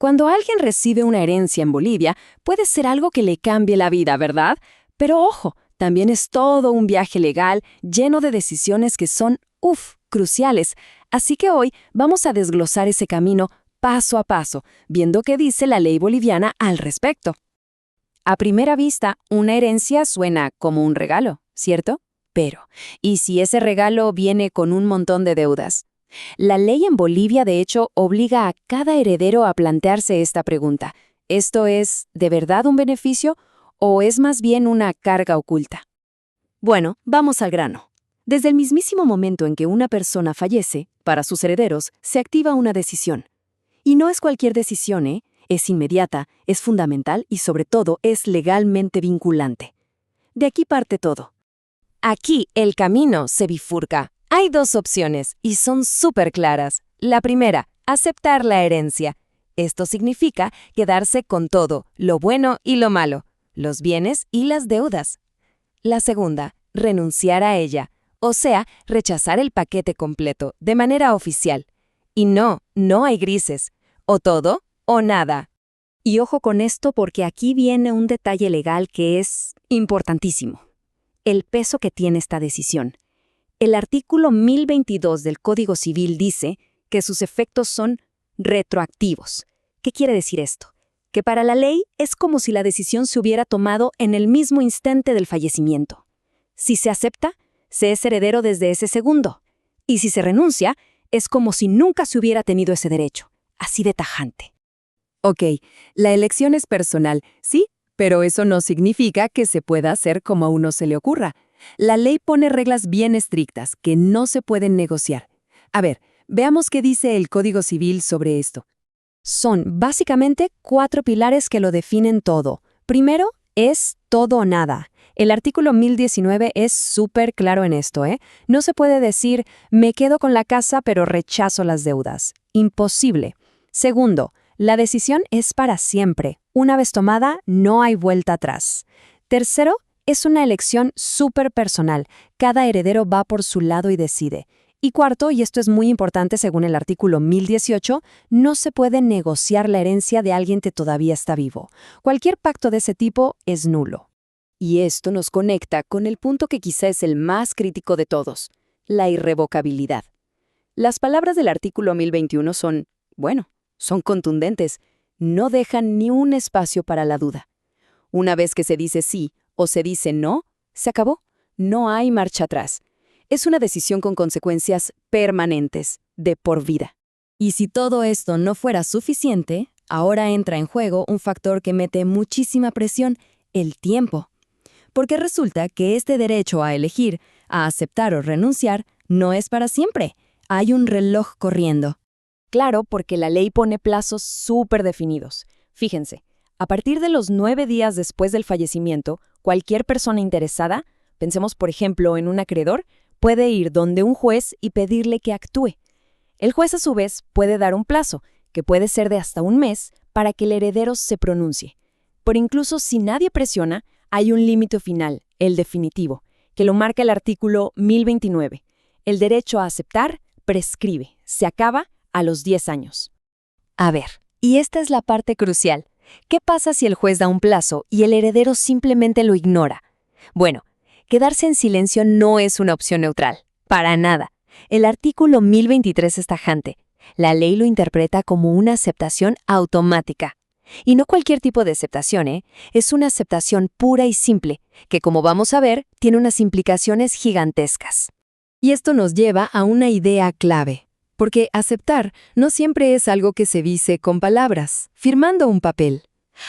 Cuando alguien recibe una herencia en Bolivia, puede ser algo que le cambie la vida, ¿verdad? Pero ojo, también es todo un viaje legal lleno de decisiones que son, cruciales. Así que hoy vamos a desglosar ese camino paso a paso, viendo qué dice la ley boliviana al respecto. A primera vista, una herencia suena como un regalo, ¿cierto? Pero, ¿y si ese regalo viene con un montón de deudas? La ley en Bolivia, de hecho, obliga a cada heredero a plantearse esta pregunta. ¿Esto es de verdad un beneficio o es más bien una carga oculta? Bueno, vamos al grano. Desde el mismísimo momento en que una persona fallece, para sus herederos se activa una decisión. Y no es cualquier decisión, ¿eh? Es inmediata, es fundamental y sobre todo es legalmente vinculante. De aquí parte todo. Aquí el camino se bifurca. Hay dos opciones y son súper claras. La primera, aceptar la herencia. Esto significa quedarse con todo, lo bueno y lo malo, los bienes y las deudas. La segunda, renunciar a ella, o sea, rechazar el paquete completo, de manera oficial. Y no hay grises. O todo o nada. Y ojo con esto porque aquí viene un detalle legal que es importantísimo. El peso que tiene esta decisión. El artículo 1022 del Código Civil dice que sus efectos son retroactivos. ¿Qué quiere decir esto? Que para la ley es como si la decisión se hubiera tomado en el mismo instante del fallecimiento. Si se acepta, se es heredero desde ese segundo. Y si se renuncia, es como si nunca se hubiera tenido ese derecho. Así de tajante. Ok, la elección es personal, sí, pero eso no significa que se pueda hacer como a uno se le ocurra. La ley pone reglas bien estrictas que no se pueden negociar. A ver, veamos qué dice el Código Civil sobre esto. Son básicamente 4 pilares que lo definen todo. Primero, es todo o nada. El artículo 1019 es súper claro en esto, ¿eh? No se puede decir, me quedo con la casa pero rechazo las deudas. Imposible. Segundo, la decisión es para siempre. Una vez tomada, no hay vuelta atrás. Tercero, es una elección súper personal. Cada heredero va por su lado y decide. Y cuarto, y esto es muy importante según el artículo 1018, no se puede negociar la herencia de alguien que todavía está vivo. Cualquier pacto de ese tipo es nulo. Y esto nos conecta con el punto que quizá es el más crítico de todos, la irrevocabilidad. Las palabras del artículo 1021 son contundentes, no dejan ni un espacio para la duda. Una vez que se dice sí o se dice no, se acabó. No hay marcha atrás. Es una decisión con consecuencias permanentes, de por vida. Y si todo esto no fuera suficiente, ahora entra en juego un factor que mete muchísima presión, el tiempo. Porque resulta que este derecho a elegir, a aceptar o renunciar, no es para siempre. Hay un reloj corriendo. Claro, porque la ley pone plazos súper definidos. Fíjense, a partir de los 9 días después del fallecimiento, cualquier persona interesada, pensemos por ejemplo en un acreedor, puede ir donde un juez y pedirle que actúe. El juez a su vez puede dar un plazo, que puede ser de hasta un mes, para que el heredero se pronuncie. Pero incluso si nadie presiona, hay un límite final, el definitivo, que lo marca el artículo 1029. El derecho a aceptar prescribe, se acaba a los 10 años. A ver, y esta es la parte crucial. ¿Qué pasa si el juez da un plazo y el heredero simplemente lo ignora? Bueno, quedarse en silencio no es una opción neutral, para nada. El artículo 1023 es tajante. La ley lo interpreta como una aceptación automática. Y no cualquier tipo de aceptación, ¿eh? Es una aceptación pura y simple, que como vamos a ver, tiene unas implicaciones gigantescas. Y esto nos lleva a una idea clave. Porque aceptar no siempre es algo que se dice con palabras, firmando un papel.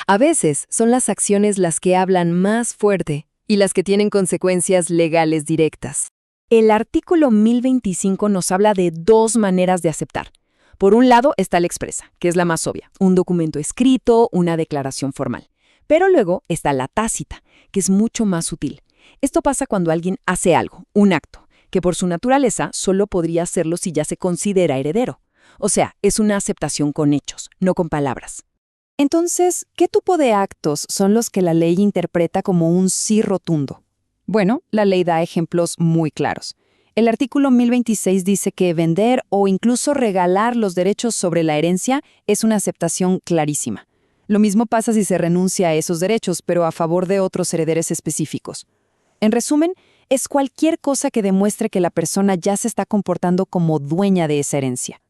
A veces son las acciones las que hablan más fuerte y las que tienen consecuencias legales directas. El artículo 1025 nos habla de 2 maneras de aceptar. Por un lado está la expresa, que es la más obvia, un documento escrito, una declaración formal. Pero luego está la tácita, que es mucho más sutil. Esto pasa cuando alguien hace algo, un acto, que por su naturaleza solo podría hacerlo si ya se considera heredero. O sea, es una aceptación con hechos, no con palabras. Entonces, ¿qué tipo de actos son los que la ley interpreta como un sí rotundo? Bueno, la ley da ejemplos muy claros. El artículo 1026 dice que vender o incluso regalar los derechos sobre la herencia es una aceptación clarísima. Lo mismo pasa si se renuncia a esos derechos, pero a favor de otros herederos específicos. En resumen, es cualquier cosa que demuestre que la persona ya se está comportando como dueña de esa herencia.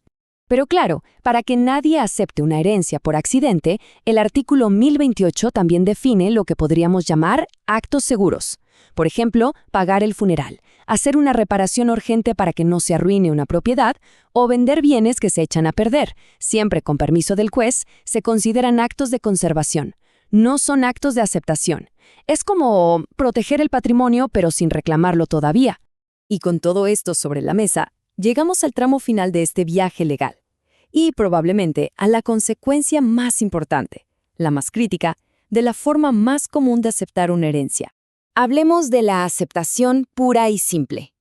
Pero claro, para que nadie acepte una herencia por accidente, el artículo 1028 también define lo que podríamos llamar actos seguros. Por ejemplo, pagar el funeral, hacer una reparación urgente para que no se arruine una propiedad o vender bienes que se echan a perder, siempre con permiso del juez, se consideran actos de conservación. No son actos de aceptación. Es como proteger el patrimonio pero sin reclamarlo todavía. Y con todo esto sobre la mesa, llegamos al tramo final de este viaje legal. Y probablemente a la consecuencia más importante, la más crítica, de la forma más común de aceptar una herencia. Hablemos de la aceptación pura y simple.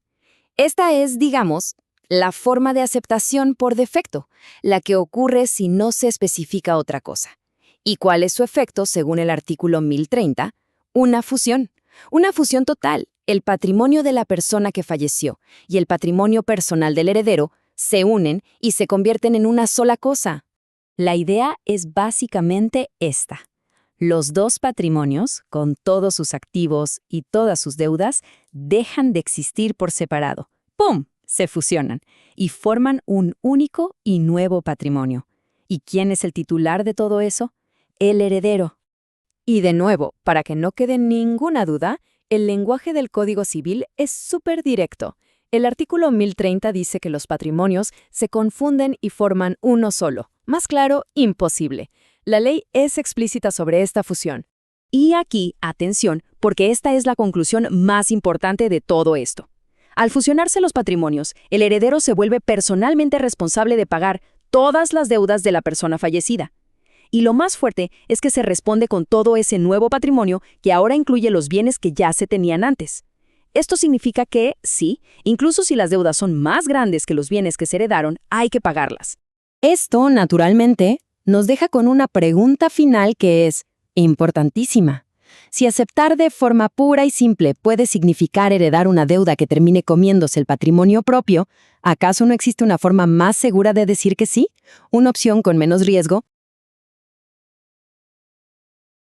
Esta es, digamos, la forma de aceptación por defecto, la que ocurre si no se especifica otra cosa. ¿Y cuál es su efecto según el artículo 1030? Una fusión total. El patrimonio de la persona que falleció y el patrimonio personal del heredero se unen y se convierten en una sola cosa. La idea es básicamente esta. Los dos patrimonios, con todos sus activos y todas sus deudas, dejan de existir por separado. ¡Pum! Se fusionan y forman un único y nuevo patrimonio. ¿Y quién es el titular de todo eso? El heredero. Y de nuevo, para que no quede ninguna duda, el lenguaje del Código Civil es súper directo. El artículo 1030 dice que los patrimonios se confunden y forman uno solo. Más claro, imposible. La ley es explícita sobre esta fusión. Y aquí, atención, porque esta es la conclusión más importante de todo esto. Al fusionarse los patrimonios, el heredero se vuelve personalmente responsable de pagar todas las deudas de la persona fallecida. Y lo más fuerte es que se responde con todo ese nuevo patrimonio que ahora incluye los bienes que ya se tenían antes. Esto significa que, sí, incluso si las deudas son más grandes que los bienes que se heredaron, hay que pagarlas. Esto, naturalmente, nos deja con una pregunta final que es importantísima. Si aceptar de forma pura y simple puede significar heredar una deuda que termine comiéndose el patrimonio propio, ¿acaso no existe una forma más segura de decir que sí? Una opción con menos riesgo,